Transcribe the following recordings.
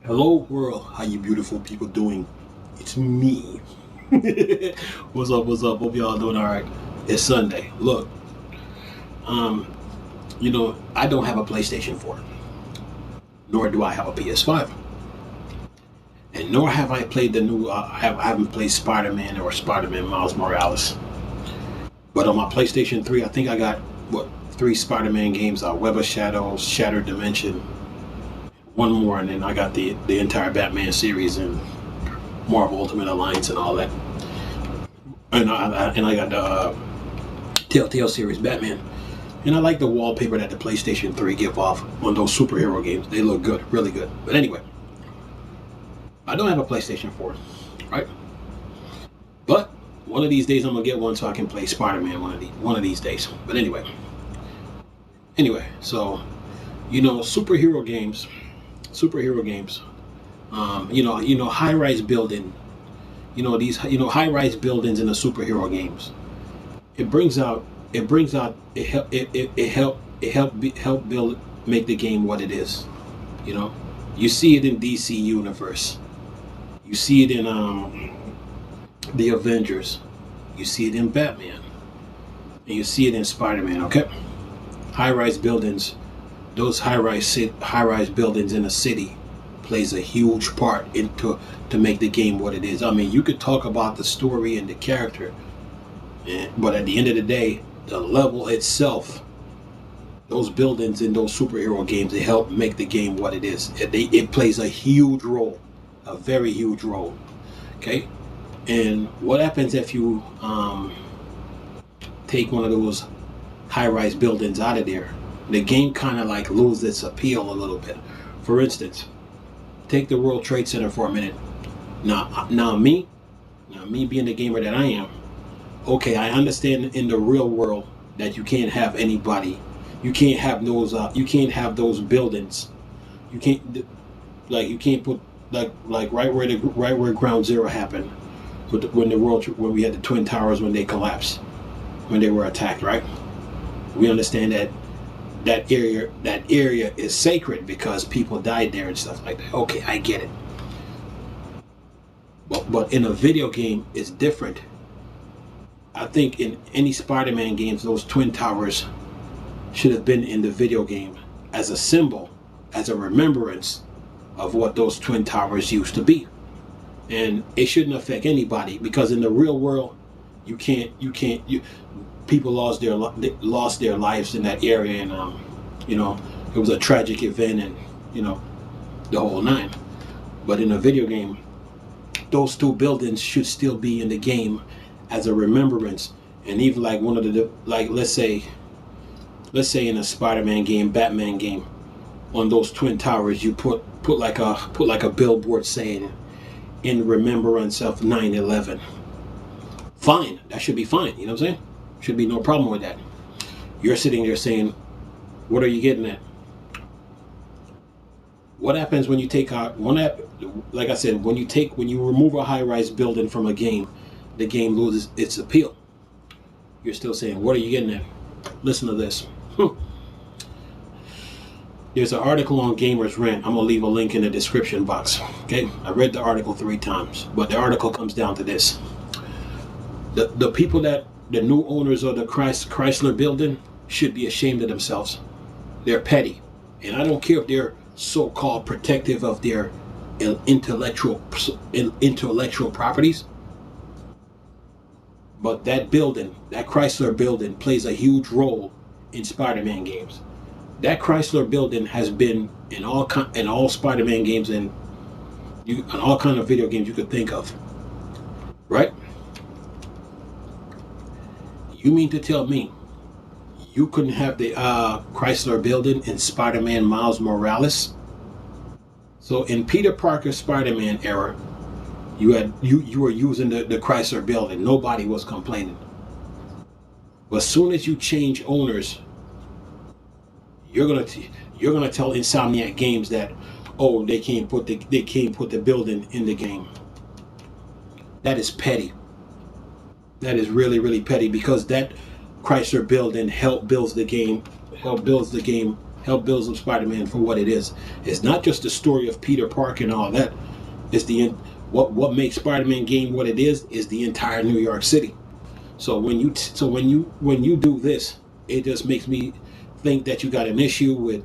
Hello world, how you beautiful people doing? It's me. What's up, what's up? Hope y'all doing alright. It's Sunday. Look, um, I don't have a PlayStation 4, nor do I have a PS5. And nor have I played the new I haven't played Spider-Man or Spider-Man Miles Morales. But on my PlayStation 3, I think I got three Spider-Man games, Web of Shadows, Shattered Dimension, one more, and then I got the entire Batman series and Marvel Ultimate Alliance and all that. And I got the Telltale series Batman. And I like the wallpaper that the PlayStation 3 give off on those superhero games. They look good, really good. But anyway, I don't have a PlayStation 4, right? But one of these days I'm gonna get one so I can play Spider-Man one of these days. But anyway, so superhero games, high-rise building, high-rise buildings in the superhero games. It help build make the game what it is. You know, you see it in DC Universe, you see it in the Avengers, you see it in Batman, and you see it in Spider-Man. Okay, high-rise buildings, those high-rise buildings in a city plays a huge part to make the game what it is. I mean, you could talk about the story and the character, but at the end of the day, the level itself, those buildings in those superhero games, they help make the game what it is. It plays a huge role, a very huge role. Okay, and what happens if you take one of those high-rise buildings out of there? The game kind of like loses its appeal a little bit. For instance, take the World Trade Center for a minute. Now me being the gamer that I am, okay, I understand in the real world that you can't have anybody, you can't have those buildings, you can't put like right where Ground Zero happened, when we had the Twin Towers when they collapsed, when they were attacked, right? We understand that area is sacred because people died there and stuff like that. Okay, I get it. But in a video game, it's different. I think in any Spider-Man games, those Twin Towers should have been in the video game as a symbol, as a remembrance of what those Twin Towers used to be. And it shouldn't affect anybody, because in the real world, people lost their lives in that area, and it was a tragic event, and the whole nine. But in a video game, those two buildings should still be in the game as a remembrance. And even like one of the let's say in a Spider-Man game, Batman game, on those Twin Towers, you put like a billboard saying, "In remembrance of 9/11." Fine, that should be fine. You know what I'm saying? Should be no problem with that. You're sitting there saying, "What are you getting at?" What happens when you take out like I said, when you remove a high-rise building from a game, the game loses its appeal. You're still saying, "What are you getting at?" Listen to this. There's an article on Gamers Rant. I'm gonna leave a link in the description box. Okay, I read the article 3 times, but the article comes down to this: the people the new owners of the Chrysler building should be ashamed of themselves. They're petty, and I don't care if they're so-called protective of their intellectual properties, but that Chrysler building, plays a huge role in Spider-Man games. That Chrysler building has been in all Spider-Man games, and all kind of video games you could think of, right? You mean to tell me you couldn't have the Chrysler building in Spider-Man Miles Morales? So in Peter Parker's Spider-Man era, you were using the Chrysler building. Nobody was complaining. But as soon as you change owners, you're gonna tell Insomniac Games that, oh, they can't put the building in the game. That is petty. That is really, really petty, because that Chrysler building help builds the game helped build up Spider-Man for what it is. It's not just the story of Peter Parker and all that. It's what makes Spider-Man game what it is the entire New York City. So when you do this, it just makes me think that you got an issue with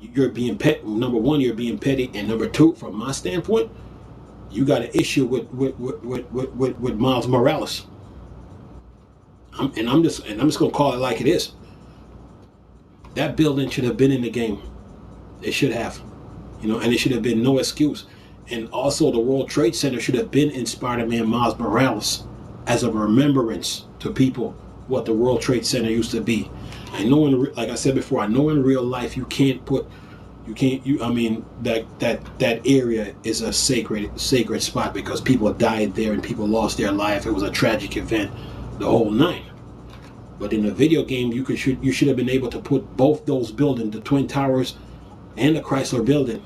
you're being pet. Number one, you're being petty, and number two, from my standpoint, you got an issue with Miles Morales. I'm just gonna call it like it is. That building should have been in the game. It should have, and it should have been no excuse. And also, the World Trade Center should have been in Spider-Man Miles Morales as a remembrance to people what the World Trade Center used to be. I know, like I said before, I know in real life that area is a sacred spot because people died there and people lost their life. It was a tragic event, the whole nine. But in a video game, you should have been able to put both those buildings, the Twin Towers and the Chrysler Building,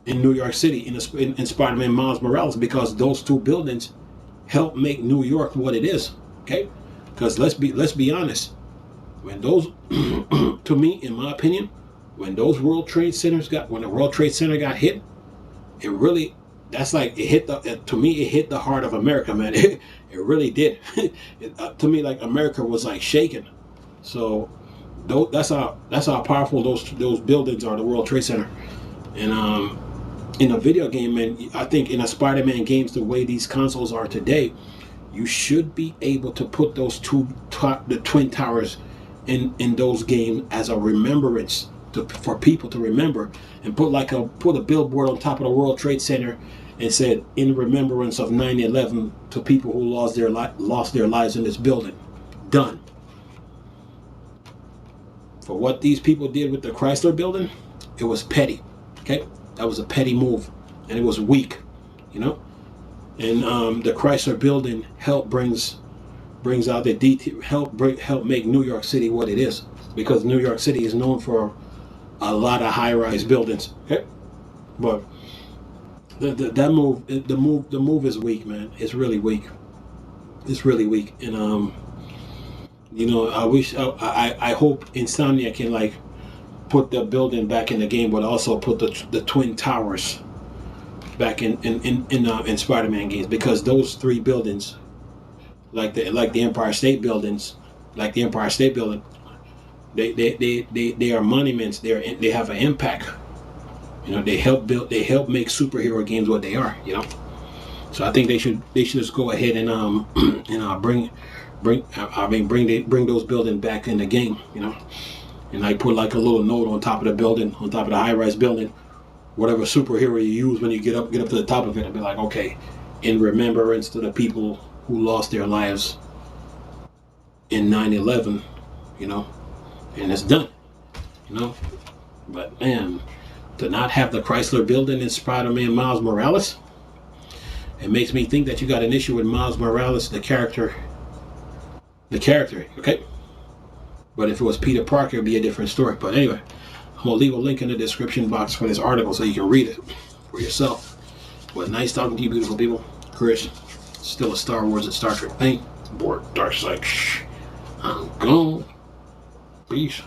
in New York City in Spider-Man Miles Morales, because those two buildings help make New York what it is. Okay, because let's be honest, when those to me, in my opinion, when the World Trade Center got hit, it really, that's like it hit it hit the heart of America, man. It really did. To me, like, America was like shaken. So that's how powerful those buildings are, the World Trade Center. And in a video game, and I think in a Spider-Man games, the way these consoles are today, you should be able to put those the Twin Towers in those games as a remembrance for people to remember, and put a billboard on top of the World Trade Center and said, in remembrance of 9/11 to people who lost their lives in this building. Done. For what these people did with the Chrysler Building, it was petty. Okay, that was a petty move, and it was weak, And the Chrysler Building brings out the detail, help make New York City what it is, because New York City is known for a lot of high-rise buildings. Okay, but the move is weak, man. It's really weak. It's really weak, and I hope Insomnia can put the building back in the game, but also put the Twin Towers back in Spider-Man games, because those three buildings, like the Empire State Buildings, they are monuments. They have an impact. They help make superhero games what they are. So I think they should just go ahead and bring those buildings back in the game. And I put like a little note on top of the building, on top of the high-rise building, whatever superhero you use when you get up to the top of it, and be like, okay, in remembrance to the people who lost their lives in 9/11, and it's done, But man, to not have the Chrysler Building in Spider-Man Miles Morales, it makes me think that you got an issue with Miles Morales, the character, okay? But if it was Peter Parker, it'd be a different story. But anyway, I'm going to leave a link in the description box for this article so you can read it for yourself. But nice talking to you, beautiful people. Chris, still a Star Wars and Star Trek thing. Bored, dark side. I'm gone. Peace.